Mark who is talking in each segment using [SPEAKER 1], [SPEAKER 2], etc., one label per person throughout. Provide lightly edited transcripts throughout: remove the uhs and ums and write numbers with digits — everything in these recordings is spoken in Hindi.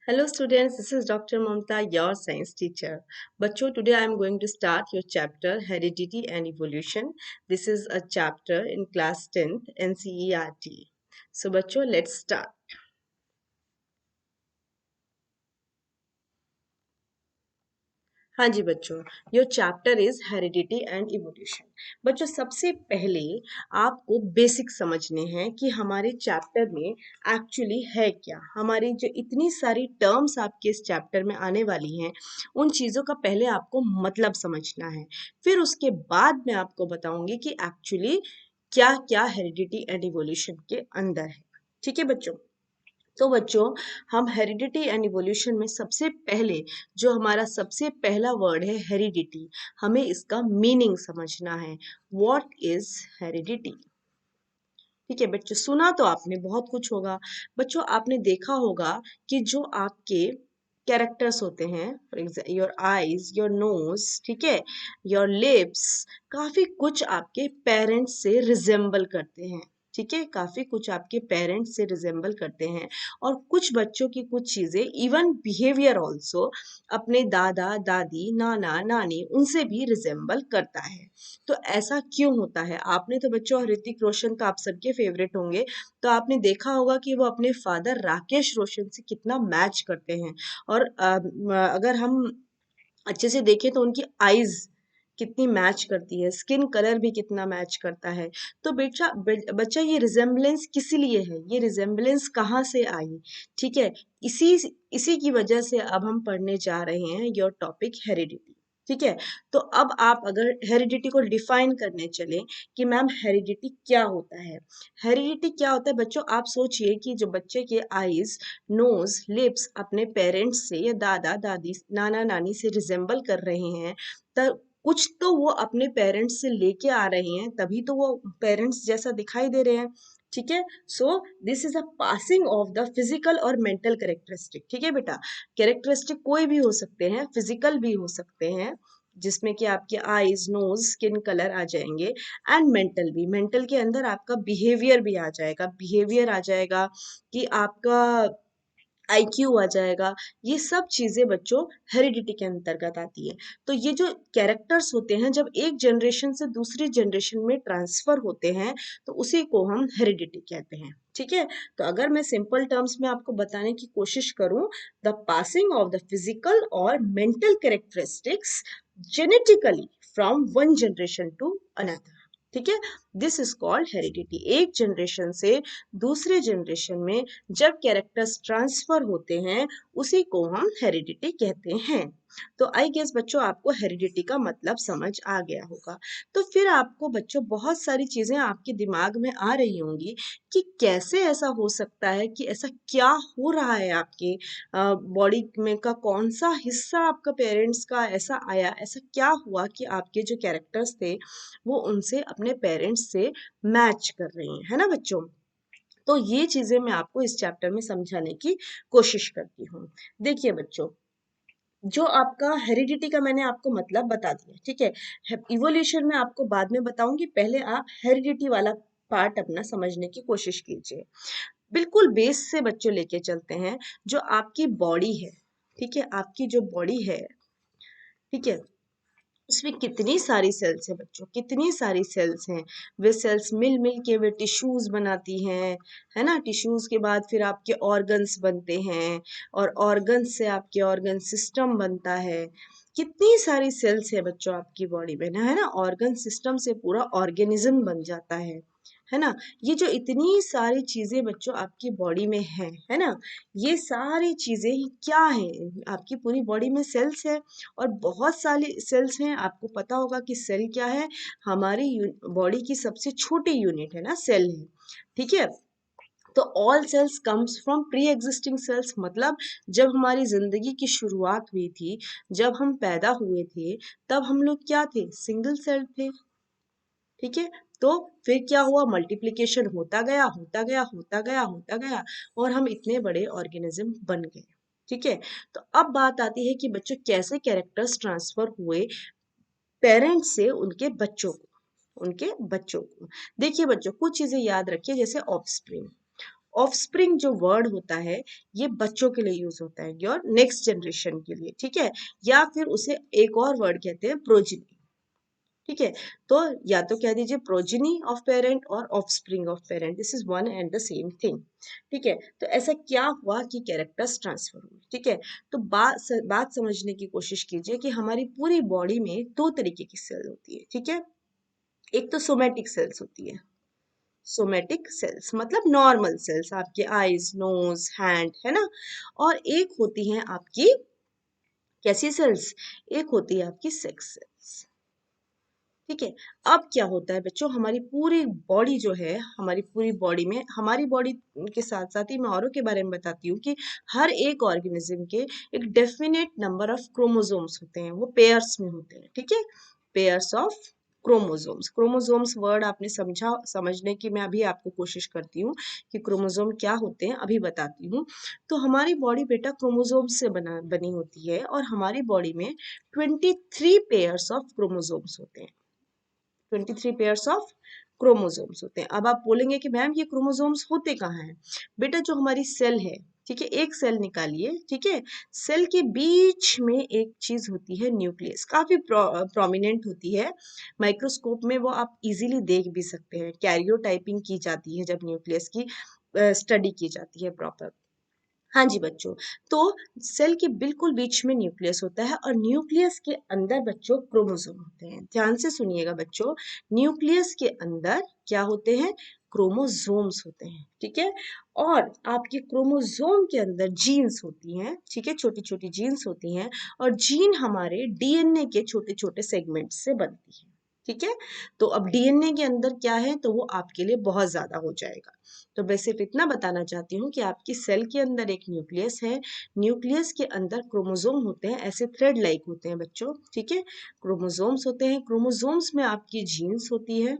[SPEAKER 1] Hello students, this is Dr. Mamta, your science teacher. Bachcho, today I am going to start your chapter Heredity and Evolution. This is a chapter in class 10th NCERT. So bachcho, let's start. हाँ जी बच्चों, your chapter is heredity and evolution. बच्चों सबसे पहले आपको बेसिक समझने हैं कि हमारे चैप्टर में एक्चुअली है क्या। हमारी जो इतनी सारी टर्म्स आपके इस चैप्टर में आने वाली हैं, उन चीज़ों का पहले आपको मतलब समझना है। फिर उसके बाद मैं आपको बताऊंगी कि एक्चुअली क्या क्या हेरिडिटी एंड इवोल्यूशन के अंदर है। ठीक है बच्चों। तो बच्चों, हम हेरिडिटी एंड इवोल्यूशन में सबसे पहले जो हमारा सबसे पहला वर्ड है हेरिडिटी, हमें इसका मीनिंग समझना है। What is heredity? ठीक है बच्चों, सुना तो आपने बहुत कुछ होगा। बच्चों आपने देखा होगा कि जो आपके कैरेक्टर्स होते हैं, for example your eyes, your nose, ठीक है, योर लिप्स, काफी कुछ आपके पेरेंट्स से रिजेंबल करते हैं। ठीक है, काफी कुछ आपके पेरेंट्स से रिजेंबल करते हैं। और कुछ बच्चों की कुछ चीजें, इवन बिहेवियर ऑल्सो, अपने दादा दादी, नाना नानी, उनसे भी रिजेंबल करता है। तो ऐसा क्यों होता है? आपने तो बच्चों, ऋतिक रोशन तो आप सबके फेवरेट होंगे, तो आपने देखा होगा कि वो अपने फादर राकेश रोशन से कितना मैच करते हैं। और अगर हम अच्छे से देखें तो उनकी आईज कितनी मैच करती है, स्किन कलर भी कितना मैच करता है। तो बच्चा ये रिजेम्बलेंस किस लिए है, ये रिजेम्बलेंस कहाँ से आई? ठीक है, इसी इसी की वजह से अब हम पढ़ने जा रहे हैं योर टॉपिक हेरिडिटी। ठीक है, तो अब आप अगर हेरिडिटी को डिफाइन करने चले कि मैम हेरिडिटी क्या होता है। हेरिडिटी क्या होता है बच्चों, आप सोचिए कि जो बच्चे के आईज, नोज, लिप्स अपने पेरेंट्स से या दादा दादी, नाना नानी से रिजेंबल कर रहे हैं, तब कुछ तो वो अपने पेरेंट्स से लेके आ रहे हैं, तभी तो वो पेरेंट्स जैसा दिखाई दे रहे हैं। ठीक है, so this is a passing of the physical और मेंटल कैरेक्टरिस्टिक। ठीक है बेटा, कैरेक्टरिस्टिक कोई भी हो सकते हैं, फिजिकल भी हो सकते हैं, जिसमें कि आपके आईज, नोज, स्किन कलर आ जाएंगे, एंड मेंटल भी। मेंटल के अंदर आपका बिहेवियर भी आ जाएगा, बिहेवियर आ जाएगा कि आपका आईक्यू आ जाएगा। ये सब चीजें बच्चों हेरिडिटी के अंतर्गत आती है। तो ये जो कैरेक्टर्स होते हैं, जब एक जनरेशन से दूसरी जनरेशन में ट्रांसफर होते हैं, तो उसी को हम हेरिडिटी कहते हैं। ठीक है, तो अगर मैं सिंपल टर्म्स में आपको बताने की कोशिश करूं, the passing of the physical और mental characteristics genetically from one generation to another. ठीक है, दिस इज कॉल्ड हेरिडिटी। एक जनरेशन से दूसरे जनरेशन में जब कैरेक्टर्स ट्रांसफर होते हैं, उसी को हम हेरिडिटी कहते हैं। तो आई गेस बच्चों, आपको हेरिडिटी का मतलब समझ आ गया होगा। तो फिर आपको बच्चों बहुत सारी चीजें आपके दिमाग में आ रही होंगी कि कैसे ऐसा हो सकता है, कि ऐसा क्या हो रहा है आपके बॉडी में का कौन सा हिस्सा आपका पेरेंट्स का ऐसा आया, ऐसा क्या हुआ कि आपके जो कैरेक्टर्स थे वो उनसे, अपने पेरेंट्स से मैच कर रहे हैं, है ना बच्चों। तो ये चीजें मैं आपको इस चैप्टर में समझाने की कोशिश करती हूँ। देखिए बच्चों, जो आपका हेरिडिटी का मैंने आपको मतलब बता दिया, ठीक है। इवोल्यूशन में आपको बाद में बताऊंगी, पहले आप हेरिडिटी वाला पार्ट अपना समझने की कोशिश कीजिए। बिल्कुल बेस से बच्चों लेके चलते हैं। जो आपकी बॉडी है, ठीक है, आपकी जो बॉडी है, ठीक है, उसमें कितनी सारी सेल्स हैं बच्चों, कितनी सारी सेल्स हैं। वे सेल्स मिल मिल के वे टिश्यूज बनाती हैं, है ना। टिश्यूज के बाद फिर आपके ऑर्गन्स बनते हैं, और ऑर्गन्स से आपके ऑर्गन सिस्टम बनता है। कितनी सारी सेल्स है बच्चों आपकी बॉडी में ना, है ना। ऑर्गन सिस्टम से पूरा ऑर्गेनिज्म बन जाता है ना। ये जो इतनी सारी चीजें बच्चों आपकी बॉडी में है ना, ये सारी चीजें ही क्या है, आपकी पूरी बॉडी में सेल्स है। और बहुत सारी सेल्स हैं। आपको पता होगा कि सेल क्या है, हमारी बॉडी की सबसे छोटी यूनिट है ना, सेल है। ठीक है, तो all sales comes from pre existing cells, मतलब जब हमारी जिंदगी की शुरुआत हुई थी, जब हम पैदा हुए थे, तब हम लोग क्या थे, सिंगल सेल थे। ठीक है, तो फिर क्या हुआ, मल्टीप्लिकेशन होता गया होता गया होता गया होता गया, और हम इतने बड़े ऑर्गेनिज्म बन गए। ठीक है, तो अब बात आती है कि बच्चों कैसे कैरेक्टर्स ट्रांसफर हुए पेरेंट्स से उनके बच्चों को। देखिए बच्चों, कुछ चीजें याद रखिए, जैसे ऑफस्प्रिंग। ऑफस्प्रिंग जो वर्ड होता है ये बच्चों के लिए यूज होता है, योर नेक्स्ट जनरेशन के लिए, ठीक है। या फिर उसे एक और वर्ड कहते हैं प्रोजिनी, ठीक है। तो या तो कह दीजिए प्रोजिनी ऑफ पेरेंट और offspring of parent, this is one and the same thing, ठीक है। तो ऐसा क्या हुआ कि कैरेक्टर्स ट्रांसफर हुए, ठीक है। तो बात समझने की कोशिश कीजिए कि हमारी पूरी बॉडी में दो तरीके की सेल होती है, ठीक है। एक तो सोमेटिक सेल्स होती है, सोमेटिक सेल्स मतलब नॉर्मल सेल्स, आपके आईज, नोज, हैंड, है ना। और एक होती है आपकी कैसी सेल्स, एक होती है आपकी सेक्स सेल्स, ठीक है। अब क्या होता है बच्चों, हमारी पूरी बॉडी जो है, हमारी पूरी बॉडी में, हमारी बॉडी के साथ साथ ही मैं औरों के बारे में बताती हूँ कि हर एक ऑर्गेनिज्म के एक डेफिनेट नंबर ऑफ क्रोमोसोम्स होते हैं, वो पेयर्स में होते हैं, ठीक है। Pairs of chromosomes, chromosomes word आपने समझने की मैं अभी आपको कोशिश करती हूँ कि क्रोमोसोम क्या होते हैं, अभी बताती हूँ। तो हमारी बॉडी बेटा क्रोमोसोम्स से बनी होती है, और हमारी बॉडी में 23 पेयर्स ऑफ क्रोमोसोम्स होते हैं, 23 पेयर्स ऑफ क्रोमोसोम्स होते हैं। अब आप बोलेंगे कि मैम ये क्रोमोसोम्स होते कहाँ हैं, बेटा जो हमारी सेल है, ठीक है, एक सेल निकालिए, ठीक है। सेल के बीच में एक चीज होती है न्यूक्लियस, काफी प्रोमिनेंट होती है, माइक्रोस्कोप में वो आप इजीली देख भी सकते हैं, कैरियोटाइपिंग की जाती है जब न्यूक्लियस की स्टडी की जाती है प्रॉपर। हाँ जी बच्चों, तो सेल के बिल्कुल बीच में न्यूक्लियस होता है, और न्यूक्लियस के अंदर बच्चों क्रोमोसोम होते हैं, ध्यान से सुनिएगा बच्चों, न्यूक्लियस के अंदर क्या होते हैं, क्रोमोसोम्स होते हैं, ठीक है। और आपके क्रोमोसोम के अंदर जीन्स होती हैं, ठीक है, छोटी छोटी जीन्स होती हैं, और जीन हमारे डीएनए के छोटे छोटे सेगमेंट से बनती है, ठीक है। तो अब डीएनए के अंदर क्या है, तो वो आपके लिए बहुत ज्यादा हो जाएगा। तो मैं सिर्फ इतना बताना चाहती हूँ कि आपकी सेल के अंदर एक न्यूक्लियस है, न्यूक्लियस के अंदर क्रोमोसोम होते हैं, ऐसे थ्रेड लाइक होते हैं बच्चों, ठीक है। क्रोमोसोम्स होते हैं, क्रोमोसोम्स में आपकी जीन्स होती है,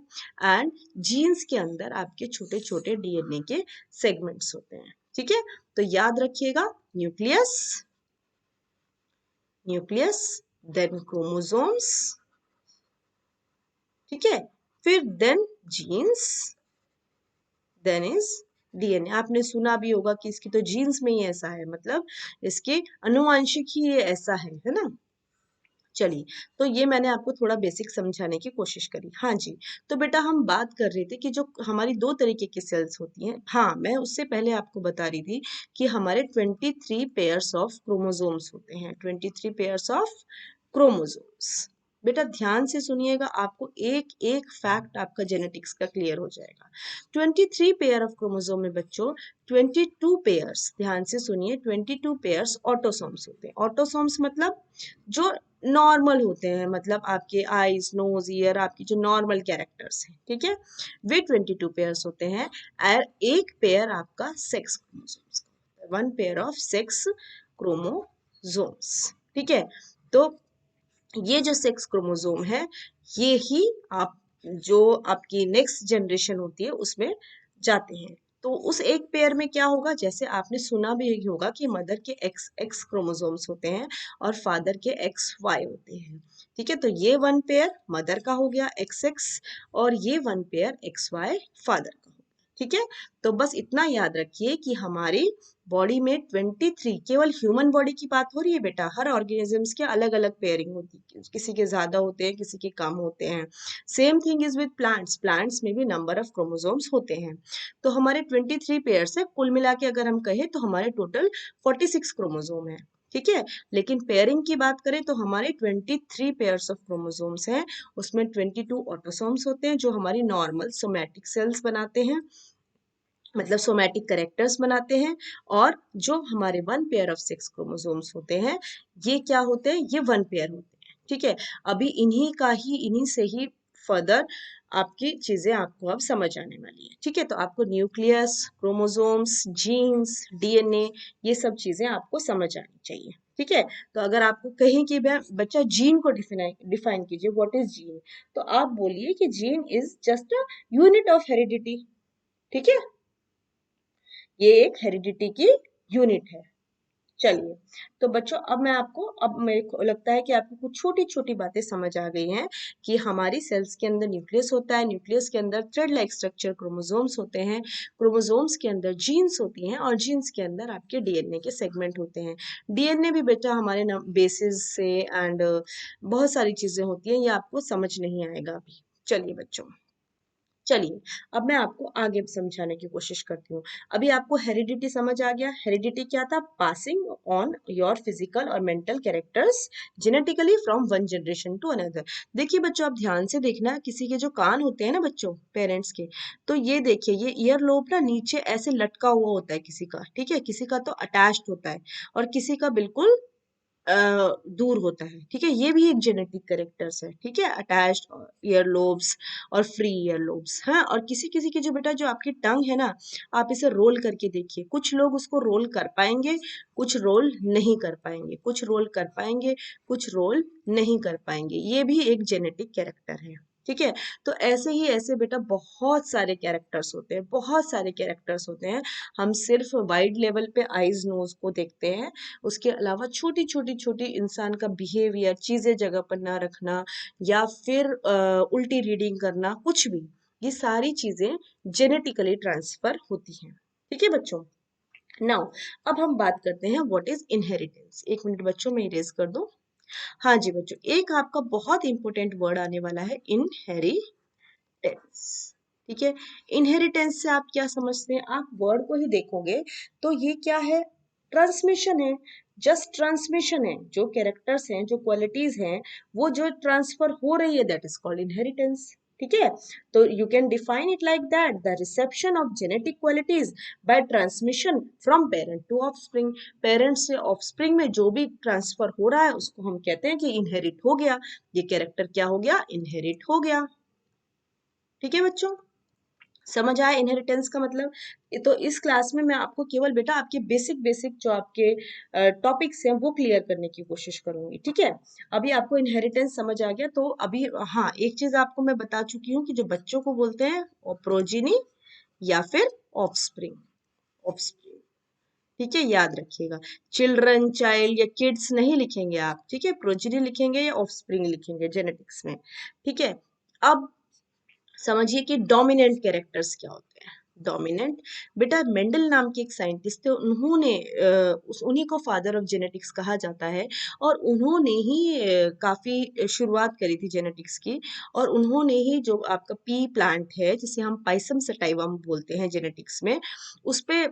[SPEAKER 1] एंड जीन्स के अंदर आपके छोटे छोटे डीएनए के सेगमेंट्स होते हैं, ठीक है। तो याद रखिएगा, न्यूक्लियस, न्यूक्लियस, देन क्रोमोसोम्स, ठीक है, फिर then genes, then is DNA. आपने सुना भी होगा कि इसकी तो जीन्स में ही ऐसा है, मतलब इसके अनुवांशिक ही ये ऐसा है ना। चलिए, तो ये मैंने आपको थोड़ा बेसिक समझाने की कोशिश करी। हाँ जी, तो बेटा हम बात कर रहे थे कि जो हमारी दो तरीके की सेल्स होती हैं, हाँ मैं उससे पहले आपको बता रही थी कि हमारे 23 पेयर्स ऑफ क्रोमोसोम्स होते हैं, 23 पेयर्स ऑफ क्रोमोसोम्स। बेटा ध्यान से सुनिएगा, आपको एक एक फैक्ट आपका जेनेटिक्स का क्लियर हो जाएगा। 23 पेयर ऑफ क्रोमोसोम में बच्चों 22 पेयर्स, ध्यान से सुनिए, 22 पेयर्स ऑटोसोम्स होते हैं। ऑटोसोम्स मतलब जो नॉर्मल होते हैं, मतलब आपके आईज, नोज, ईयर, आपकी जो नॉर्मल कैरेक्टर्स हैं, ठीक है, वे 22 पेयर्स होते हैं। और एक पेयर आपका सेक्स क्रोमोसोम्स का, one pair of sex chromosomes, ठीक है। तो ये जो सेक्स क्रोमोसोम है, ये ही आप जो आपकी नेक्स्ट जनरेशन होती है उसमें जाते हैं। तो उस एक पेयर में क्या होगा, जैसे आपने सुना भी होगा कि मदर के एक्स एक्स क्रोमोसोम्स होते हैं और फादर के एक्स वाई होते हैं, ठीक है। तो ये वन पेयर मदर का हो गया एक्स एक्स, और ये one pair X Y father का हो गया, ठीक है। तो बस इतना याद रखिए कि हमारी बॉडी में 23, केवल ह्यूमन बॉडी की बात हो रही है बेटा, हर ऑर्गेनिजम्स के अलग अलग पेयरिंग होती है, किसी के ज्यादा होते हैं, किसी के कम होते हैं। Same thing is with plants, plants में भी नंबर ऑफ क्रोमोसोम्स होते हैं। तो हमारे 23 पेयर्स है, कुल मिला के अगर हम कहें तो हमारे टोटल 46 क्रोमोसोम है, ठीक है। लेकिन पेयरिंग की बात करें तो हमारे 23 पेयर्स ऑफ क्रोमोसोम्स हैं, उसमें 22 ऑटोसोम्स होते हैं जो हमारी नॉर्मल सोमैटिक सेल्स बनाते हैं, मतलब सोमैटिक करेक्टर्स बनाते हैं। और जो हमारे one pair of sex chromosomes होते हैं, ये क्या होते हैं, ये वन पेयर होते हैं, ठीक है। अभी इन्हीं से ही फर्दर आपकी चीजें आपको अब समझ आने वाली है, ठीक है। तो आपको न्यूक्लियस, क्रोमोसोम्स, जीन्स, डीएनए, ये सब चीजें आपको समझ आनी चाहिए, ठीक है। तो अगर आपको कहें कि बच्चा जीन को डिफाइन कीजिए, व्हाट इज जीन, तो आप बोलिए कि gene is just a unit of heredity, ठीक है, ये एक हेरिडिटी की यूनिट है, चलिए, तो बच्चों अब मैं आपको, अब मेरे को लगता है कि आपको कुछ छोटी छोटी बातें समझ आ गई हैं कि हमारी सेल्स के अंदर न्यूक्लियस होता है, न्यूक्लियस के अंदर थ्रेड लाइक स्ट्रक्चर क्रोमोसोम्स होते हैं, क्रोमोसोम्स के अंदर जीन्स होती हैं और जीन्स के अंदर आपके डीएनए के सेगमेंट होते हैं। डीएनए भी बेटा हमारे बेसिस से एंड बहुत सारी चीजें होती हैं, ये आपको समझ नहीं आएगा अभी। चलिए बच्चों, चलिए अब मैं आपको आगे समझाने की कोशिश करती हूँ। अभी आपको हेरिडिटी समझ आ गया। हेरिडिटी क्या था? पासिंग ऑन योर फिजिकल और mental characters genetically from one generation to another. देखिए बच्चों, आप ध्यान से देखना, किसी के जो कान होते हैं ना बच्चों, पेरेंट्स के, तो ये देखिए, ये ईयर लोब ना नीचे ऐसे लटका हुआ होता है किसी का, ठीक है, किसी का तो अटैच्ड होता है और किसी का बिल्कुल अ, दूर होता है, ठीक है, ये भी एक जेनेटिक कैरेक्टर्स है, ठीक है, अटैच्ड ईयर लोब्स और फ्री ईयर लोब्स। हाँ, और किसी किसी की जो बेटा जो आपकी टंग है ना, आप इसे रोल करके देखिए, कुछ लोग उसको रोल कर पाएंगे, कुछ रोल नहीं कर पाएंगे, कुछ रोल कर पाएंगे, कुछ रोल नहीं कर पाएंगे, ये भी एक जेनेटिक कैरेक्टर है, ठीक है। तो ऐसे ही ऐसे बेटा बहुत सारे कैरेक्टर्स होते हैं, बहुत सारे कैरेक्टर्स होते हैं। हम सिर्फ वाइड लेवल पे आईज नोज को देखते हैं, उसके अलावा छोटी छोटी छोटी इंसान का बिहेवियर, चीजें जगह पर ना रखना या फिर उल्टी रीडिंग करना, कुछ भी, ये सारी चीजें जेनेटिकली ट्रांसफर होती हैं, ठीक है बच्चों। नाउ अब हम बात करते हैं व्हाट इज इनहेरिटेंस। एक मिनट बच्चों, मैं इरेज कर दूं। हाँ जी बच्चों, एक आपका बहुत इंपॉर्टेंट वर्ड आने वाला है, इनहेरिटेंस, ठीक है। इनहेरिटेंस से आप क्या समझते हैं? आप वर्ड को ही देखोगे तो ये क्या है? ट्रांसमिशन है, जस्ट ट्रांसमिशन है। जो कैरेक्टर्स हैं, जो क्वालिटीज हैं, वो जो ट्रांसफर हो रही है, दैट इज कॉल्ड इनहेरिटेंस, ठीक है। तो you can define it like that, the reception of genetic qualities by transmission from parent to offspring. Parent से ऑफस्प्रिंग में जो भी ट्रांसफर हो रहा है उसको हम कहते हैं कि इनहेरिट हो गया, ये कैरेक्टर क्या हो गया? इनहेरिट हो गया, ठीक है बच्चों। समझ आया इनहेरिटेंस का मतलब? तो इस क्लास में मैं आपको केवल बेटा आपके बेसिक बेसिक जो आपके टॉपिक्स हैं वो क्लियर करने की कोशिश करूंगी, ठीक है। अभी आपको इनहेरिटेंस समझ आ गया, तो अभी हाँ, एक चीज आपको मैं बता चुकी हूँ कि जो बच्चों को बोलते हैं प्रोजिनी या फिर ऑफस्प्रिंग, ऑफस्प्रिंग, ठीक है, याद रखिएगा। चिल्ड्रन, चाइल्ड या किड्स नहीं लिखेंगे आप, ठीक है, प्रोजिनी लिखेंगे या ऑफस्प्रिंग लिखेंगे जेनेटिक्स में, ठीक है। अब समझिए कि डोमिनेंट कैरेक्टर्स क्या होते हैं। डोमिनेंट, बेटा मेंडल नाम के एक साइंटिस्ट थे, उन्होंने उन्हीं को फादर ऑफ जेनेटिक्स कहा जाता है और उन्होंने ही काफी शुरुआत करी थी जेनेटिक्स की। और उन्होंने ही जो आपका पी प्लांट है, जिसे हम पाइसम सटाइवम बोलते हैं जेनेटिक्स में, उस पे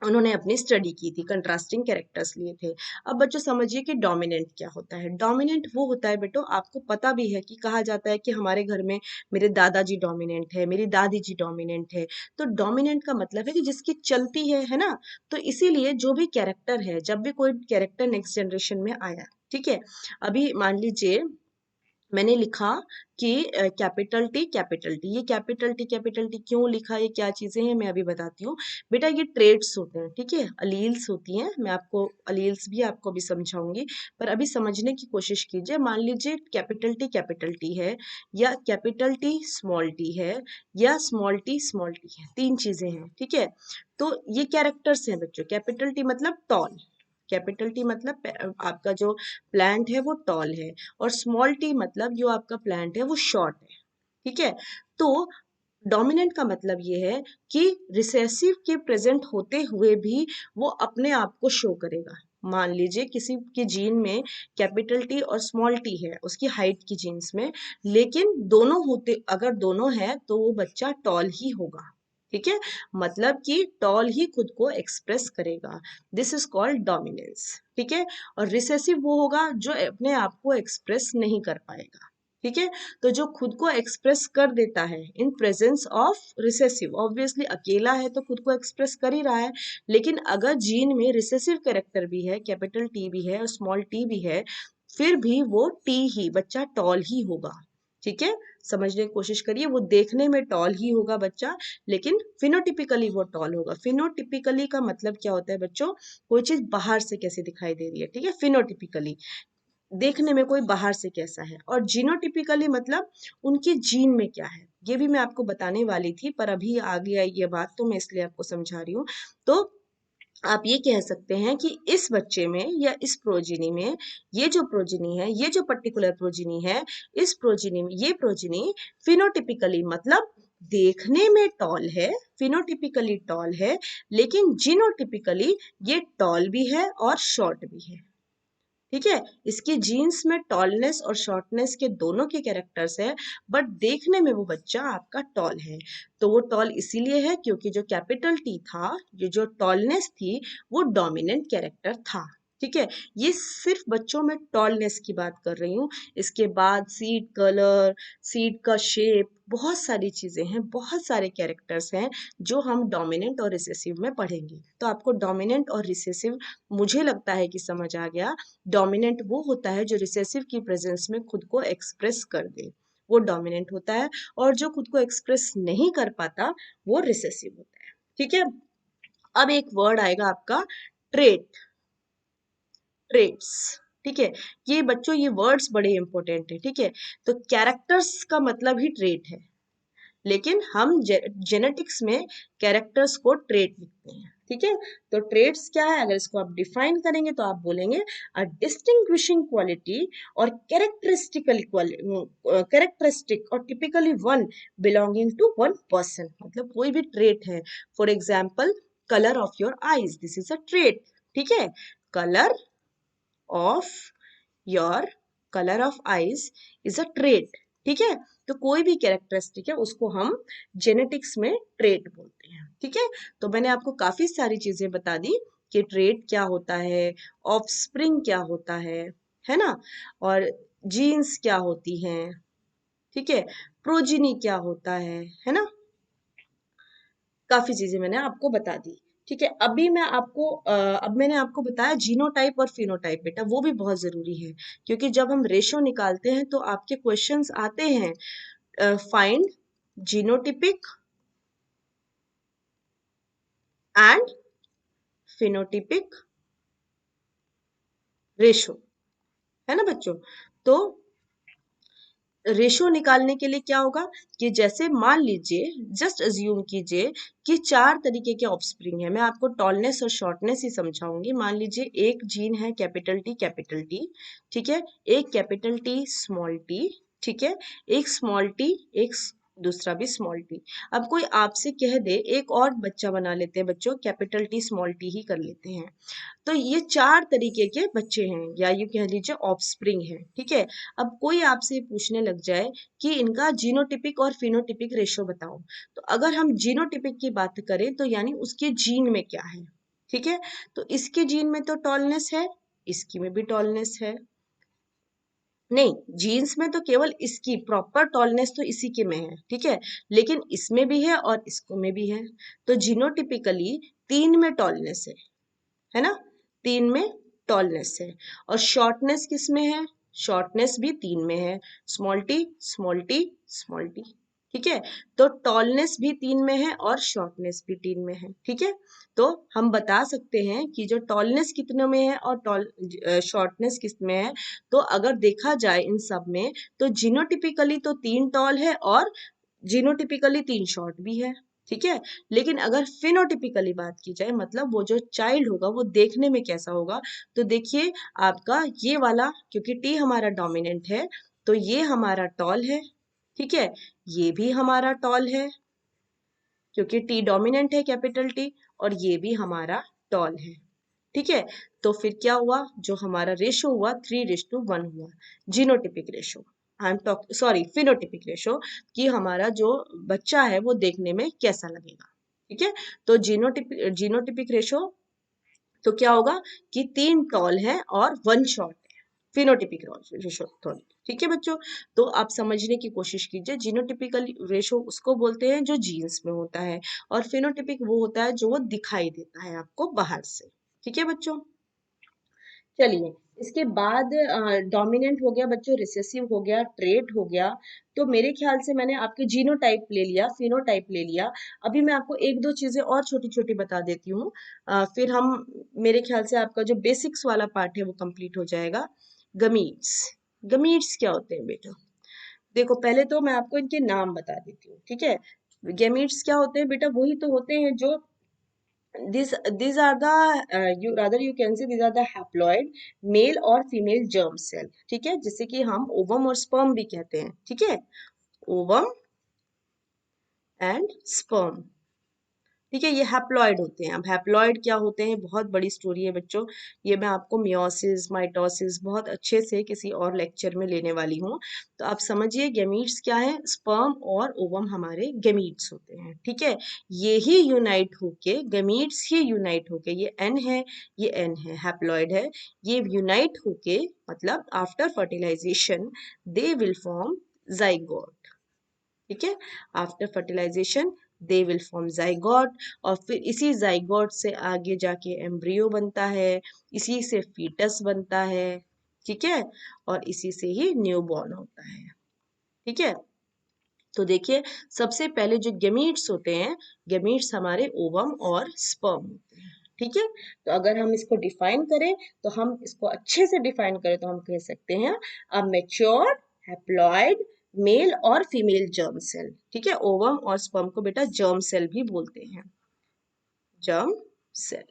[SPEAKER 1] उन्होंने अपनी स्टडी की थी, कंट्रास्टिंग कैरेक्टर्स लिए थे। अब बच्चों समझिए कि डोमिनेंट क्या होता है। डोमिनेंट वो होता है बेटो, आपको पता भी है कि कहा जाता है कि हमारे घर में मेरे दादाजी डोमिनेंट है, मेरी दादी जी डोमिनेंट है। तो डोमिनेंट का मतलब है कि जिसकी चलती है ना। तो इसीलिए जो भी कैरेक्टर है, जब भी कोई कैरेक्टर नेक्स्ट जनरेशन में आया, ठीक है, अभी मान लीजिए मैंने लिखा कि कैपिटल टी, ये कैपिटल टी क्यों लिखा, ये क्या चीजें हैं, मैं अभी बताती हूँ। बेटा ये ट्रेड्स होते हैं, ठीक है, अलील्स होती हैं, मैं आपको अलील्स भी आपको भी समझाऊंगी, पर अभी समझने की कोशिश कीजिए। मान लीजिए कैपिटल टी है, या कैपिटल टी स्मॉल टी है, या स्मॉल टी है, तीन चीजें हैं, ठीक है। तो ये कैरेक्टर्स हैं बच्चों। कैपिटल टी मतलब टॉल, कैपिटल टी मतलब आपका जो प्लांट है वो टॉल है, और स्मॉल टी मतलब जो आपका प्लांट है वो शॉर्ट है, ठीक है। तो डोमिनेंट का मतलब ये है कि रिसेसिव के प्रेजेंट होते हुए भी वो अपने आप को शो करेगा। मान लीजिए किसी के जीन में कैपिटल टी और स्मॉल टी है, उसकी हाइट की जीन्स में, लेकिन दोनों होते, अगर दोनों है तो वो बच्चा टॉल ही होगा, ठीक है, मतलब कि टॉल ही खुद को एक्सप्रेस करेगा। दिस इज कॉल्ड डोमिनेंस, ठीक है। और रिसेसिव वो होगा जो अपने आप को एक्सप्रेस नहीं कर पाएगा, ठीक है। तो जो खुद को एक्सप्रेस कर देता है in presence of recessive, obviously अकेला है तो खुद को एक्सप्रेस कर ही रहा है, लेकिन अगर जीन में रिसेसिव कैरेक्टर भी है, कैपिटल टी भी है और स्मॉल टी भी है, फिर भी वो टी ही, बच्चा टॉल ही होगा, ठीक है। समझने की कोशिश करिए, वो देखने में टॉल ही होगा बच्चा, लेकिन फिनोटिपिकली वो टॉल होगा। फिनोटिपिकली का मतलब क्या होता है बच्चों? कोई चीज बाहर से कैसी दिखाई दे रही है, ठीक है, फिनोटिपिकली देखने में कोई बाहर से कैसा है। और जीनोटिपिकली मतलब उनके जीन में क्या है, ये भी मैं आपको बताने वाली थी, पर अभी आ गया ये बात तो मैं इसलिए आपको समझा रही हूँ। तो आप ये कह सकते हैं कि इस बच्चे में या इस प्रोजिनी में, ये जो प्रोजिनी है, ये जो पर्टिकुलर प्रोजिनी है, इस प्रोजिनी में ये प्रोजिनी फिनोटिपिकली मतलब देखने में टॉल है, फिनोटिपिकली टॉल है, लेकिन जीनोटिपिकली ये टॉल भी है और शॉर्ट भी है। ठीक है, इसकी जीन्स में टॉलनेस और शॉर्टनेस के दोनों के कैरेक्टर्स है, बट देखने में वो बच्चा आपका टॉल है। तो वो टॉल इसीलिए है क्योंकि जो कैपिटल टी था, ये जो टॉलनेस थी, वो डोमिनेंट कैरेक्टर था। ठीक है, ये सिर्फ बच्चों में टॉलनेस की बात कर रही हूँ। इसके बाद सीड कलर, सीड का शेप, बहुत सारी चीजें हैं, बहुत सारे कैरेक्टर्स हैं जो हम डोमिनेंट और रिसेसिव में पढ़ेंगे। तो आपको डोमिनेंट और रिसेसिव मुझे लगता है कि समझ आ गया। डोमिनेंट वो होता है जो रिसेसिव की प्रेजेंस में खुद को एक्सप्रेस कर दे, वो डोमिनेंट होता है। और जो खुद को एक्सप्रेस नहीं कर पाता, वो रिसेसिव होता है। ठीक है, अब एक वर्ड आएगा आपका ट्रेट, ट्रेट्स। ठीक है, ये बच्चों ये वर्ड्स बड़े इंपॉर्टेंट है। ठीक है, तो कैरेक्टर्स का मतलब ही ट्रेट है, लेकिन हम जेनेटिक्स में कैरेक्टर्स को ट्रेट लिखते हैं। ठीक है, तो ट्रेट्स क्या है, अगर इसको आप डिफाइन करेंगे तो आप बोलेंगे अ डिस्टिंग्विशिंग क्वालिटी और कैरेक्टरिस्टिक और typically one belonging to one person, मतलब कोई भी ट्रेट है। For example, colour of your eyes, this is a trait. ठीक है, colour of your, colour of eyes is a trait. ठीक है, तो कोई भी कैरेक्टरिस्टिक है उसको हम जेनेटिक्स में ट्रेट बोलते हैं। ठीक है, तो मैंने आपको काफी सारी चीजें बता दी कि ट्रेट क्या होता है, ऑफस्प्रिंग क्या होता है ना, और जीन्स क्या होती हैं। ठीक है, प्रोजिनी क्या होता है ना, काफी चीजें मैंने आपको बता दी। ठीक है, अभी मैं आपको अब मैंने आपको बताया जीनोटाइप और फिनोटाइप, बेटा वो भी बहुत जरूरी है, क्योंकि जब हम रेशो निकालते हैं तो आपके क्वेश्चंस आते हैं, find genotypic and phenotypic ratio, है ना बच्चों। तो रेशो निकालने के लिए क्या होगा कि जैसे मान लीजिए, जस्ट अज्यूम कीजिए कि चार तरीके के ऑफस्प्रिंग है। मैं आपको टॉलनेस और शॉर्टनेस ही समझाऊंगी। मान लीजिए एक जीन है कैपिटल टी, कैपिटल टी। ठीक है, एक कैपिटल टी स्मॉल टी। ठीक है, एक स्मॉल टी, एक दूसरा भी स्मॉल टी। अब कोई आपसे कह दे एक और बच्चा बना लेते हैं बच्चों, कैपिटल टी स्मॉल टी ही कर लेते हैं। तो ये चार तरीके के बच्चे हैं, या यूं कह लीजिए ऑफस्प्रिंग है। ठीक है, अब कोई आपसे पूछने लग जाए कि इनका जीनोटिपिक और फिनोटिपिक रेशो बताओ, तो अगर हम जीनोटिपिक की बात करें तो यानी उसके जीन में क्या है। ठीक है, तो इसके जीन में तो टॉलनेस है, इसकी में भी टॉलनेस है। नहीं, जीन्स में तो केवल इसकी प्रॉपर टॉलनेस तो इसी के में है। ठीक है, लेकिन इसमें भी है और इसको में भी है। तो जीनोटिपिकली तीन में टॉलनेस है ना, तीन में टॉलनेस है। और शॉर्टनेस किस में है, शॉर्टनेस भी तीन में है, small T small T small T. ठीक है, तो टॉलनेस भी तीन में है और शॉर्टनेस भी तीन में है। ठीक है, तो हम बता सकते हैं कि जो टॉलनेस कितने में है और शॉर्टनेस किस में है। तो अगर देखा जाए इन सब में, तो जीनोटिपिकली तो तीन टॉल है और जीनोटिपिकली तीन शॉर्ट भी है। ठीक है, लेकिन अगर फिनोटिपिकली बात की जाए, मतलब वो जो चाइल्ड होगा वो देखने में कैसा होगा, तो देखिए आपका ये वाला, क्योंकि टी हमारा डोमिनेंट है, तो ये हमारा टॉल है। ठीक है, ये भी हमारा टॉल है क्योंकि टी डोमिनेंट है, कैपिटल टी, और ये भी हमारा टॉल है। ठीक है, तो फिर क्या हुआ, जो हमारा रेशो हुआ 3:1 हुआ, genotypic ratio, I am talk sorry phenotypic ratio, कि हमारा जो बच्चा है वो देखने में कैसा लगेगा। ठीक है, तो जीनोटिपिक रेशो तो क्या होगा कि तीन टॉल है और वन शॉर्ट है, फिनोटिपिक रेशो थोड़ी। ठीक है बच्चों, तो आप समझने की कोशिश कीजिए, जीनोटिपिकल रेशो उसको बोलते हैं जो जीन्स में होता है, और फिनोटिपिक वो होता है जो वो दिखाई देता है आपको बाहर से। ठीक है बच्चों, चलिए इसके बाद डोमिनेंट हो गया बच्चों, रिसेसिव हो गया, ट्रेट हो गया। तो मेरे ख्याल से मैंने आपके जीनोटाइप ले लिया, फिनोटाइप ले लिया। अभी मैं आपको एक दो चीजें और छोटी छोटी बता देती हूँ, फिर हम, मेरे ख्याल से आपका जो बेसिक्स वाला पार्ट है वो कंप्लीट हो जाएगा। गमीट्स, गमीट्स क्या होते हैं बेटा, देखो पहले तो मैं आपको इनके नाम बता देती हूँ। ठीक है, गैमीट्स क्या होते हैं बेटा, वही तो होते हैं जो these are the you can say these are the haploid male और फीमेल germ cell, ठीक है, जिसे कि हम ओवम और स्पर्म भी कहते हैं, ठीक है, ओवम एंड स्पर्म, ठीक है, ये हैप्लॉइड होते हैं। अब हैप्लॉइड क्या होते हैं, बहुत बड़ी स्टोरी है बच्चों, ये मैं आपको मियोसिस माइटोसिस बहुत अच्छे से किसी और लेक्चर में लेने वाली हूँ। तो आप समझिए गैमीट्स क्या है, स्पर्म और ओवम हमारे गैमीट्स होते हैं, ठीक है, ये ही यूनाइट होके, गैमीट्स ही यूनाइट होके, ये एन है, ये एन है, हैप्लॉइड है, ये यूनाइट होके मतलब after fertilisation they will form zygote, ठीक है, after fertilisation they will form zygote, और फिर इसी जाइगोट से आगे जाके एम्ब्रियो बनता है, इसी से फीटस बनता है, ठीक है, और इसी से ही न्यूबॉर्न होता है, ठीक है। तो देखिए सबसे पहले जो गैमीट्स होते हैं, गैमीट्स हमारे ओवम और स्पर्म होते हैं, ठीक है। तो अगर हम इसको डिफाइन करें, तो हम इसको अच्छे से डिफाइन करें तो हम कह सकते हैं अ मैच्योर हैप्लॉइड मेल और फीमेल जर्म सेल, ठीक है, ओवम और स्पर्म को बेटा जर्म सेल भी बोलते हैं, जर्म सेल,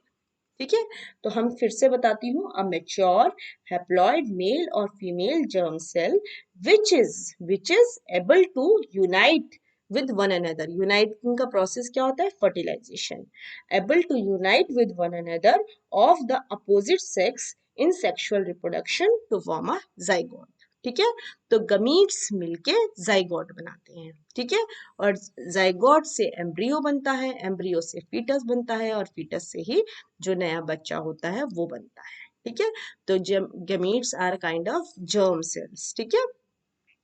[SPEAKER 1] ठीक है। तो हम फिर से बताती हूँ, अ मैच्योर हैप्लॉइड मेल और female germ cell which is able to unite with one another, uniting का प्रोसेस क्या होता है, fertilisation, able to unite with one another of the opposite sex in sexual reproduction to form a zygote, ठीक है। तो गमीट्स मिलके जाइगोट बनाते हैं, ठीक है, और जाइगोट से एम्ब्रियो बनता है, एम्ब्रियो से फीटस बनता है, और फीटस से ही जो नया बच्चा होता है वो बनता है, ठीक है। तो gametes are kind of germ cells, ठीक है,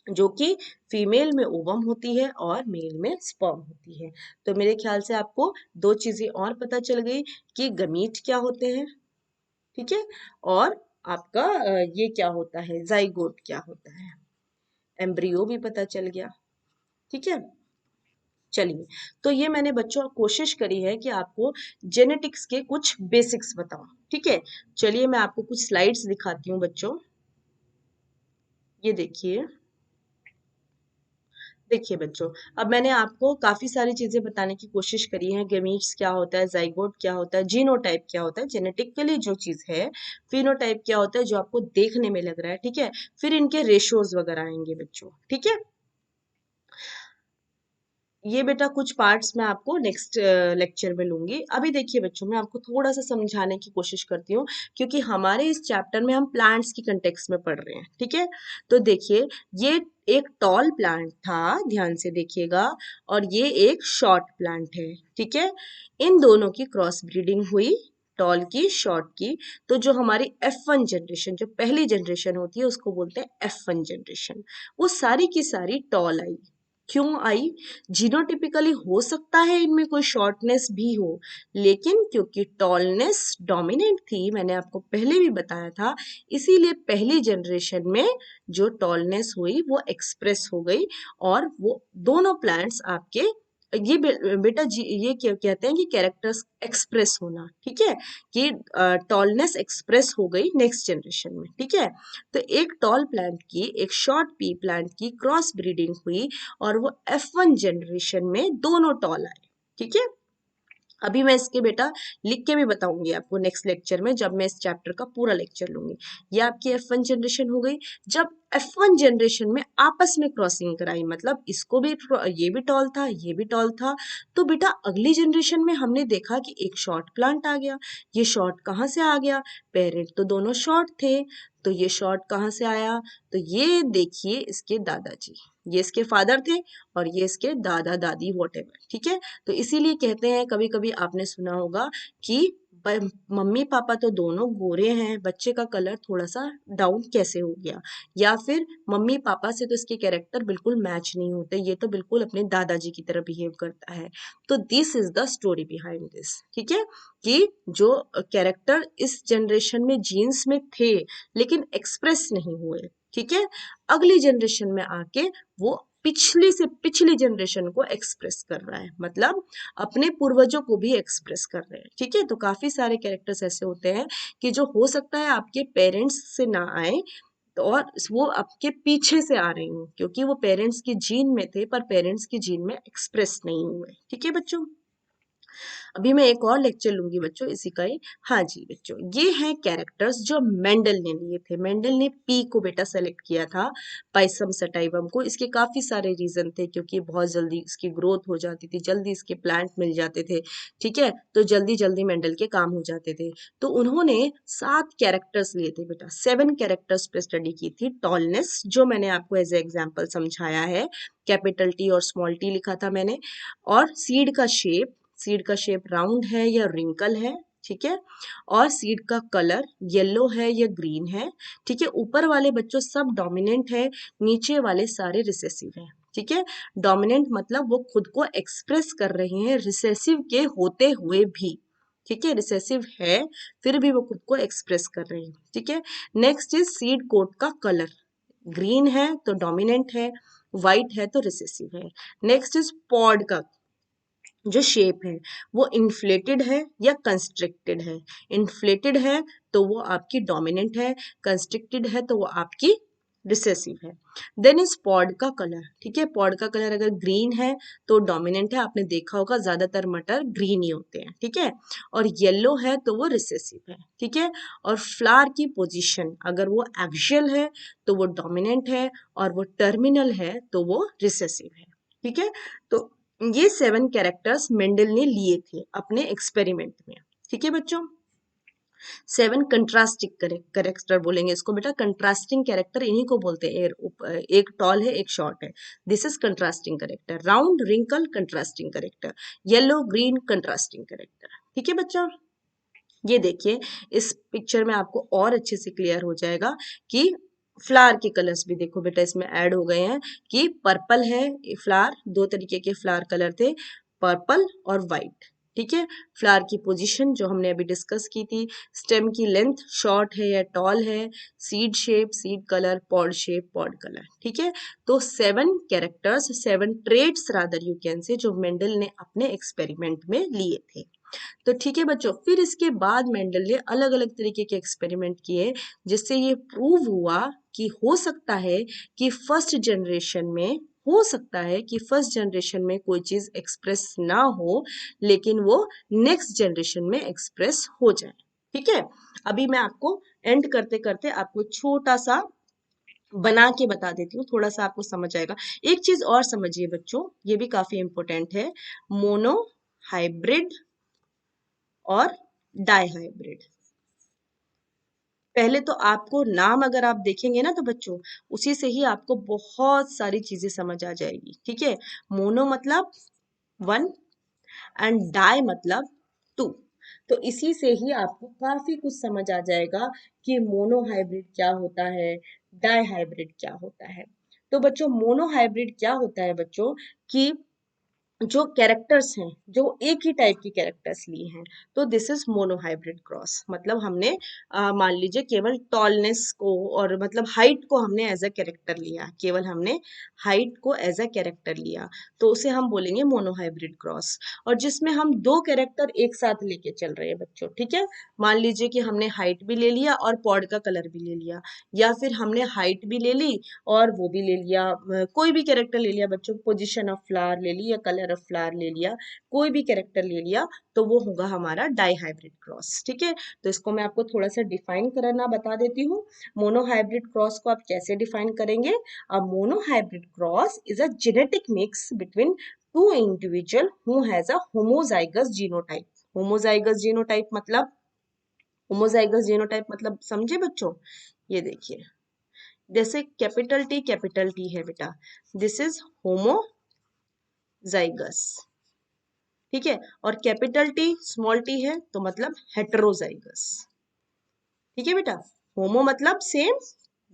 [SPEAKER 1] जो कि फीमेल में ओवम होती है और मेल में स्पर्म होती है। तो मेरे ख्याल से आपको दो चीजें और पता चल गई कि गमीट क्या होते हैं, ठीक है, और आपका ये क्या होता है, जाइगोट क्या होता है, एम्ब्रियो भी पता चल गया, ठीक है। चलिए, तो ये मैंने बच्चों कोशिश करी है कि आपको जेनेटिक्स के कुछ बेसिक्स बताऊं, ठीक है। चलिए मैं आपको कुछ स्लाइड्स दिखाती हूँ बच्चों, ये देखिए, देखिए बच्चों, अब मैंने आपको काफी सारी चीजें बताने की कोशिश करी है, गेमीट्स क्या होता है, जाइगोट क्या होता है, जीनोटाइप क्या होता है, जेनेटिकली जो चीज है, फिनोटाइप क्या होता है जो आपको देखने में लग रहा है, ठीक है, फिर इनके रेशियोज वगैरह आएंगे बच्चों, ठीक है। ये बेटा कुछ पार्ट्स मैं आपको नेक्स्ट लेक्चर में लूंगी। अभी देखिए बच्चों, मैं आपको थोड़ा सा समझाने की कोशिश करती हूँ, क्योंकि हमारे इस चैप्टर में हम प्लांट्स की कंटेक्स्ट में पढ़ रहे हैं, ठीक है। तो देखिए, ये एक टॉल प्लांट था, ध्यान से देखिएगा, और ये एक शॉर्ट प्लांट है, ठीक है, इन दोनों की क्रॉस ब्रीडिंग हुई, टॉल की शॉर्ट की। तो जो हमारी F1 जनरेशन, जो पहली जनरेशन होती है उसको बोलते हैं F1 जनरेशन, वो सारी की सारी टॉल आई। क्यों आई, जीनोटिपिकली हो सकता है इनमें कोई शॉर्टनेस भी हो, लेकिन क्योंकि टॉलनेस डोमिनेंट थी, मैंने आपको पहले भी बताया था, इसीलिए पहली जनरेशन में जो टॉलनेस हुई वो एक्सप्रेस हो गई, और वो दोनों प्लांट्स आपके ये बेटा जी, ये क्या कहते हैं कि कैरेक्टर्स एक्सप्रेस होना, ठीक है, कि टॉलनेस एक्सप्रेस हो गई नेक्स्ट जनरेशन में, ठीक है। तो एक टॉल प्लांट की एक शॉर्ट पी प्लांट की क्रॉस ब्रीडिंग हुई, और वो F1 जनरेशन में दोनों टॉल आए, ठीक है। अभी मैं इसके बेटा लिख के भी बताऊंगी आपको नेक्स्ट लेक्चर में, जब मैं इस चैप्टर का पूरा लेक्चर लूंगी। ये आपकी F1 जनरेशन हो गई। जब F1 जनरेशन में आपस में क्रॉसिंग कराई, मतलब इसको भी, ये भी टॉल था, ये भी टॉल था, तो बेटा अगली जनरेशन में हमने देखा कि एक शॉर्ट प्लांट आ गया। ये शॉर्ट कहाँ से आ गया, पेरेंट तो दोनों शॉर्ट थे, तो ये शॉर्ट कहाँ से आया, तो ये देखिए इसके दादाजी, ये इसके फादर थे, और ये इसके दादा दादी वॉटेवर, ठीक है। तो इसीलिए कहते हैं, कभी कभी आपने सुना होगा कि मम्मी पापा तो दोनों गोरे हैं, बच्चे का कलर थोड़ा सा डाउन कैसे हो गया, या फिर मम्मी पापा से तो इसके कैरेक्टर बिल्कुल मैच नहीं होते, ये तो बिल्कुल अपने दादाजी की तरह बिहेव करता है। तो this is the story behind this, ठीक है, कि जो कैरेक्टर इस जनरेशन में जीन्स में थे लेकिन एक्सप्रेस नहीं हुए, ठीक है, अगली जनरेशन में आके वो पिछली से पिछली जनरेशन को एक्सप्रेस कर रहा है, मतलब अपने पूर्वजों को भी एक्सप्रेस कर रहे हैं, ठीक है। तो काफी सारे कैरेक्टर्स ऐसे होते हैं कि जो हो सकता है आपके पेरेंट्स से ना आए, तो और वो आपके पीछे से आ रही हूँ, क्योंकि वो पेरेंट्स की जीन में थे पर पेरेंट्स की जीन में एक्सप्रेस नहीं हुए, ठीक है बच्चों। अभी मैं एक और लेक्चर लूंगी बच्चों इसी का ही। हाँ जी बच्चों, ये हैं कैरेक्टर्स जो मेंडल ने लिए थे। मेंडल ने पी को बेटा सेलेक्ट किया था, पाइसम सटाइवम को। इसके काफी सारे रीजन थे, क्योंकि बहुत जल्दी इसकी ग्रोथ हो जाती थी, जल्दी इसके प्लांट मिल जाते थे, ठीक है, तो जल्दी जल्दी मेंडल के काम हो जाते थे। तो उन्होंने 7 कैरेक्टर्स लिए थे बेटा, 7 कैरेक्टर्स पे स्टडी की थी। टॉलनेस, जो मैंने आपको एज ए एग्जाम्पल समझाया है, कैपिटल टी और स्मॉल टी लिखा था मैंने। और सीड का शेप, सीड का शेप राउंड है या रिंकल है, ठीक है। और सीड का कलर येलो है या ग्रीन है, ठीक है। ऊपर वाले बच्चों सब डोमिनेंट है, नीचे वाले सारे रिसेसिव है, ठीक है। डोमिनेंट मतलब वो खुद को एक्सप्रेस कर रहे हैं रिसेसिव के होते हुए भी, ठीक है। रिसेसिव है फिर भी वो खुद को एक्सप्रेस कर रहे हैं, ठीक है। नेक्स्ट इज सीड कोट का कलर, ग्रीन है तो डोमिनेंट है, व्हाइट है तो रिसेसिव है। नेक्स्ट इज पॉड का जो शेप है, वो इन्फ्लेटेड है या कंस्ट्रिक्टेड है। इन्फ्लेटेड है तो वो आपकी डोमिनेंट है, कंस्ट्रिक्टेड है तो वो आपकी रिसेसिव है। देन इज पॉड का कलर, ठीक है। पॉड का कलर अगर ग्रीन है तो डोमिनेंट है, आपने देखा होगा ज्यादातर मटर ग्रीन ही होते हैं, ठीक है। और येलो है तो वो रिसेसिव है, ठीक है। और फ्लावर की पोजीशन अगर वो एक्सियल है तो वो डोमिनेंट है, और वो टर्मिनल है तो वो रिसेसिव है, ठीक है। तो ये 7 कैरेक्टर्स मेंडल ने लिए थे अपने एक्सपेरिमेंट में, ठीक है बच्चों। 7 कंट्रास्टिंग कैरेक्टर बोलेंगे इसको बेटा, कंट्रास्टिंग कैरेक्टर इन्हीं को बोलते हैं। एक टॉल है एक शॉर्ट है, this is contrasting character. Round wrinkle contrasting character, yellow green contrasting character, ठीक है बच्चों। ये देखिए, इस पिक्चर में आपको और अच्छे से क्लियर हो जाएगा कि फ्लावर के कलर्स भी देखो बेटा इसमें ऐड हो गए हैं। कि पर्पल है फ्लावर, 2 तरीके के फ्लावर कलर थे, पर्पल और व्हाइट, ठीक है। फ्लावर की पोजीशन जो हमने अभी डिस्कस की थी, स्टेम की लेंथ शॉर्ट है या टॉल है, seed shape, seed colour, pod shape, pod colour, ठीक है। तो 7 characters, 7 traits rather you can say, जो मेंडल ने अपने एक्सपेरिमेंट में लिए थे। तो ठीक है बच्चों, फिर इसके बाद मेंडल ने अलग अलग तरीके के एक्सपेरिमेंट किए, जिससे ये प्रूव हुआ कि हो सकता है कि फर्स्ट जनरेशन में, हो सकता है कि फर्स्ट जनरेशन में कोई चीज एक्सप्रेस ना हो, लेकिन वो नेक्स्ट जनरेशन में एक्सप्रेस हो जाए, ठीक है। अभी मैं आपको एंड करते करते आपको छोटा सा बना के बता देती हूँ, थोड़ा सा आपको समझ आएगा। एक चीज और समझिए बच्चों, ये भी काफी इंपॉर्टेंट है, मोनो हाइब्रिड और डाई हाइब्रिड। पहले तो आपको नाम अगर आप देखेंगे ना तो बच्चों, उसी से ही आपको बहुत सारी चीजें समझ आ जाएगी, ठीक है। मोनो मतलब 1 एंड डाई मतलब 2। तो इसी से ही आपको काफी कुछ समझ आ जाएगा कि मोनो हाइब्रिड क्या होता है, डाई हाइब्रिड क्या होता है। तो बच्चों, मोनो हाइब्रिड क्या होता है बच्चों, कि जो कैरेक्टर्स हैं, जो एक ही टाइप की कैरेक्टर्स लिए हैं, तो दिस इज मोनोहाइब्रिड क्रॉस। मतलब हमने मान लीजिए केवल टॉलनेस को और मतलब हाइट को हमने एज अ कैरेक्टर लिया, केवल हमने हाइट को एज अ कैरेक्टर लिया, तो उसे हम बोलेंगे मोनोहाइब्रिड क्रॉस। और जिसमें हम 2 कैरेक्टर एक साथ लेके चल रहे हैं बच्चों, ठीक है। मान लीजिए कि हमने हाइट भी ले लिया और पॉड का कलर भी ले लिया, या फिर हमने हाइट भी ले ली और वो भी ले लिया, कोई भी कैरेक्टर ले लिया बच्चों, पोजीशन ऑफ फ्लावर ले लिया, कलर ऑफ फ्लावर ले लिया, कोई भी कैरेक्टर ले लिया, तो वो होगा हमारा डाई हाइब्रिड क्रॉस, ठीक है। तो इसको मैं आपको थोड़ा सा डिफाइन करना बता देती हूँ। मोनो हाइब्रिड क्रॉस को आप कैसे डिफाइन करेंगे? अ mono hybrid cross is a genetic mix between two individual who has a homozygous genotype. Homozygous genotype मतलब, होमोजाइगस जीनोटाइप मतलब समझे बच्चों? ये देखिए, जैसे कैपिटल टी है बेटा, दिस इज होमोजाइगस, ठीक है। और कैपिटल टी स्मॉल टी है तो मतलब हेटेरोजाइगस, ठीक है बेटा। होमो मतलब सेम,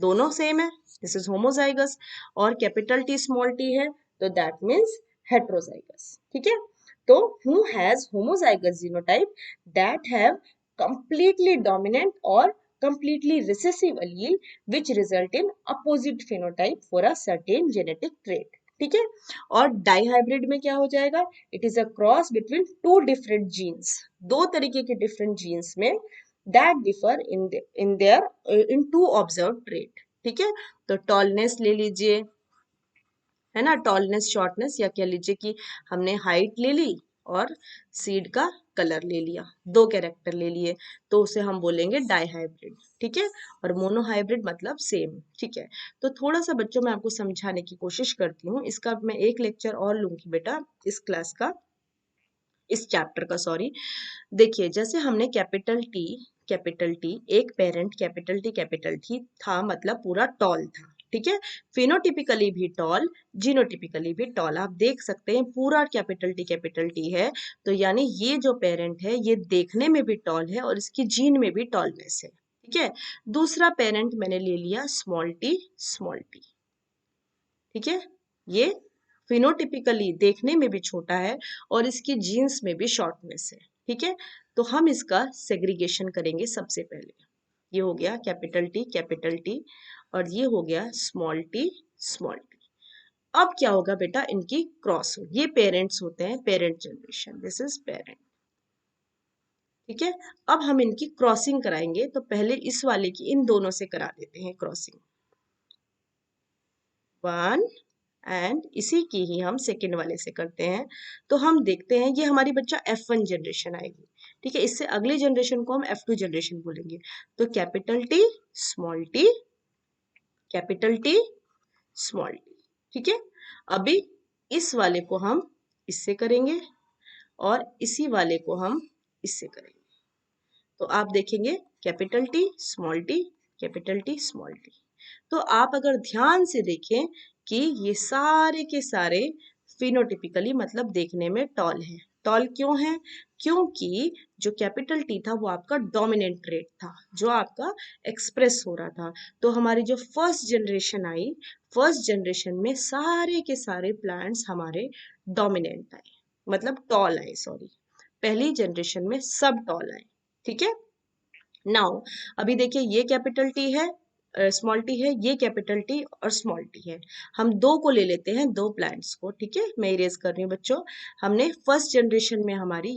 [SPEAKER 1] दोनों सेम है, दिस इज होमोजाइगस। और कैपिटल टी स्मॉल टी है तो दैट मीन्स हेटेरोजाइगस, ठीक है। तो who has homozygous genotype that have completely dominant or completely recessive allele which result in opposite phenotype for a certain genetic trait, ठीक है। और डाइहाइब्रिड में क्या हो जाएगा? It is a cross between two different genes, 2 तरीके के डिफरेंट जीन्स में, that differ in their in two observe trait, ठीक है। तो टॉलनेस ले लीजिए, है ना, टॉलनेस शॉर्टनेस, या कह लीजिए कि हमने हाइट ले ली और सीड का कलर ले लिया, 2 कैरेक्टर ले लिए, तो उसे हम बोलेंगे डाइहाइब्रिड, ठीक है। और मोनोहाइब्रिड मतलब सेम, ठीक है। तो थोड़ा सा बच्चों मैं आपको समझाने की कोशिश करती हूँ, इसका मैं एक लेक्चर और लूंगी बेटा इस क्लास का, इस चैप्टर का, सॉरी। देखिए जैसे हमने कैपिटल टी एक पेरेंट कैपिटल टी था, मतलब पूरा टॉल था, ठीक है। फिनोटिपिकली भी टॉल, जीनोटिपिकली भी टॉल, आप देख सकते हैं पूरा कैपिटल टी है, तो यानी ये जो पेरेंट है ये देखने में भी टॉल है और इसकी जीन में भी टॉलनेस है, ठीक है। दूसरा पेरेंट मैंने ले लिया स्मॉल टी, ठीक है। ये फिनोटिपिकली देखने में भी छोटा है और इसकी जीन्स में भी शॉर्टनेस है, ठीक है। तो हम इसका सेग्रीगेशन करेंगे सबसे पहले। ये हो गया कैपिटल टी और ये हो गया स्मॉल टी। अब क्या होगा बेटा, इनकी क्रॉस हो, ये पेरेंट्स होते हैं, parent generation, this is parent, ठीक है। अब हम इनकी क्रॉसिंग कराएंगे, तो पहले इस वाले की इन दोनों से करा देते हैं क्रॉसिंग, 1 एंड इसी की ही हम सेकेंड वाले से करते हैं। तो हम देखते हैं ये हमारी बच्चा F1 जनरेशन आएगी, ठीक है। इससे अगली जनरेशन को हम F2 जनरेशन बोलेंगे। तो capital T small T, capital T small T, ठीक है। अभी इस वाले को हम इससे करेंगे और इसी वाले को हम इससे करेंगे, तो आप देखेंगे capital T small T, capital T small T. तो आप अगर ध्यान से देखें कि ये सारे के सारे फिनोटिपिकली मतलब देखने में टॉल है। टॉल क्यों है? क्योंकि जो कैपिटल टी था वो आपका डोमिनेंट ट्रेट था, जो आपका एक्सप्रेस हो रहा था। तो हमारी जो फर्स्ट जनरेशन आई, फर्स्ट जनरेशन में सारे के सारे प्लांट्स हमारे डोमिनेंट आए, मतलब टॉल आए, सॉरी। पहली जनरेशन में सब टॉल आए, ठीक है। नाउ अभी देखिए ये कैपिटल टी है, स्मॉल टी है, ये कैपिटल टी और स्मॉल टी है। हम दो को ले लेते हैं, दो प्लांट्स को, ठीक है। मैं इरेज कर रही हूँ बच्चों। हमने फर्स्ट जनरेशन में हमारी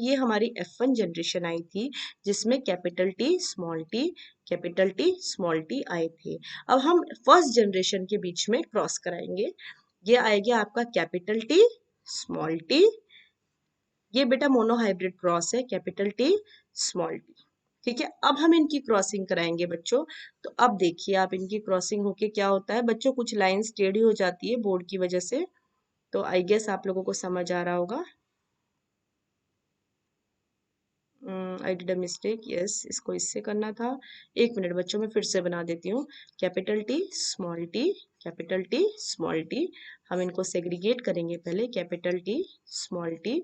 [SPEAKER 1] F1 जनरेशन आई थी, जिसमें कैपिटल टी स्मॉल टी आए थे। अब हम फर्स्ट जनरेशन के बीच में क्रॉस कराएंगे, ये आएगा आपका कैपिटल टी स्मॉल टी, ये बेटा मोनोहाइब्रिड क्रॉस है, कैपिटल टी स्मॉल टी, ठीक है। अब हम इनकी क्रॉसिंग कराएंगे बच्चों। तो अब देखिए आप, इनकी क्रॉसिंग होके क्या होता है बच्चों, कुछ लाइंस टेढ़ी हो जाती है बोर्ड की वजह से, तो आई गेस आप लोगों को समझ आ रहा होगा। I did a mistake, yes, इसको इससे करना था। एक मिनट बच्चों, मैं फिर से बना देती हूँ। Capital T small T, capital T small T, हम इनको सेग्रीगेट करेंगे पहले, capital T small T,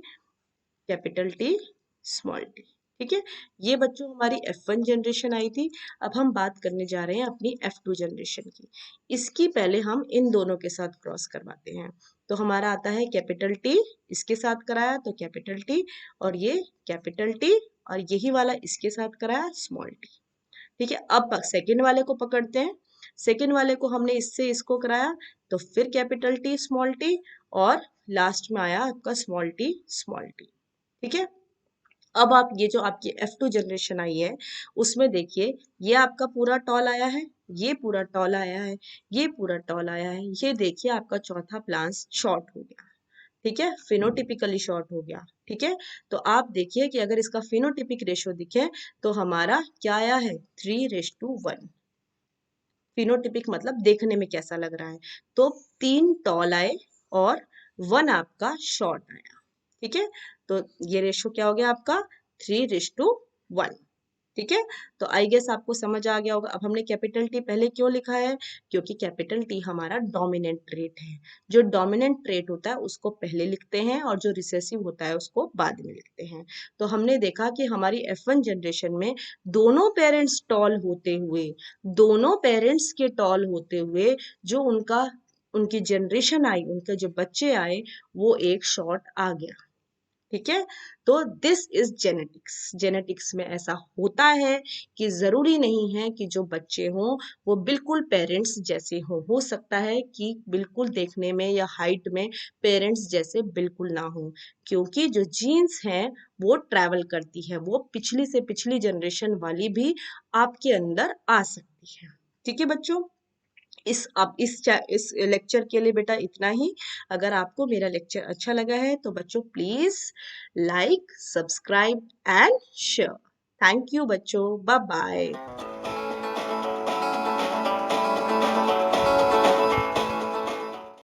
[SPEAKER 1] capital T small T, ठीक है। ये बच्चों हमारी F1 जनरेशन आई थी। अब हम बात करने जा रहे हैं अपनी F2 जनरेशन की। इसकी पहले हम इन दोनों के साथ क्रॉस करवाते हैं। तो हमारा आता है कैपिटल टी, इसके साथ कराया तो कैपिटल टी, और ये कैपिटल टी, और यही वाला इसके साथ कराया स्मॉल टी, ठीक है। अब सेकेंड वाले को पकड़ते हैं। सेकेंड वाले को हमने इससे इसको कराया, तो फिर कैपिटल टी स्मॉल टी, और लास्ट में आया आपका स्मॉल टी, ठीक है। अब आप ये जो आपकी F2 जनरेशन आई है, उसमें देखिए ये आपका पूरा टॉल आया है, ये पूरा टॉल आया है, ये पूरा टॉल आया है, ये देखिए आपका चौथा प्लांट शॉर्ट हो गया, ठीक है, फिनोटिपिकली शॉर्ट हो गया, ठीक है। तो आप देखिए कि अगर इसका फिनोटिपिक रेशो दिखे तो हमारा क्या आया है, 3:1। फिनोटिपिक मतलब देखने में कैसा लग रहा है, तो 3 टॉल आए और 1 आपका शॉर्ट आया, ठीक है। तो ये रेशो क्या हो गया आपका, 3:1, ठीक है। तो आई गेस आपको समझ आ गया होगा। अब हमने कैपिटल टी पहले क्यों लिखा है, क्योंकि कैपिटल टी हमारा डोमिनेंट ट्रेट है। जो डोमिनेंट ट्रेट होता है उसको पहले लिखते हैं और जो रिसेसिव होता है उसको बाद में लिखते हैं। तो हमने देखा कि हमारी F1 जनरेशन में दोनों पेरेंट्स टॉल होते हुए, दोनों पेरेंट्स के टॉल होते हुए जो उनकी जनरेशन आई, उनके जो बच्चे आए, वो एक शॉर्ट आ गया, ठीक है। तो दिस इज जेनेटिक्स। जेनेटिक्स में ऐसा होता है कि जरूरी नहीं है कि जो बच्चे हों वो बिल्कुल पेरेंट्स जैसे हों, हो सकता है कि बिल्कुल देखने में या हाइट में पेरेंट्स जैसे बिल्कुल ना हो, क्योंकि जो जीन्स हैं वो ट्रैवल करती है, वो पिछली से पिछली जनरेशन वाली भी आपके अंदर आ सकती है, ठीक है बच्चों। इस लेक्चर के लिए बेटा इतना ही। अगर आपको मेरा लेक्चर अच्छा लगा है तो बच्चों please like, subscribe and share. Thank you बच्चों, बाय बाय।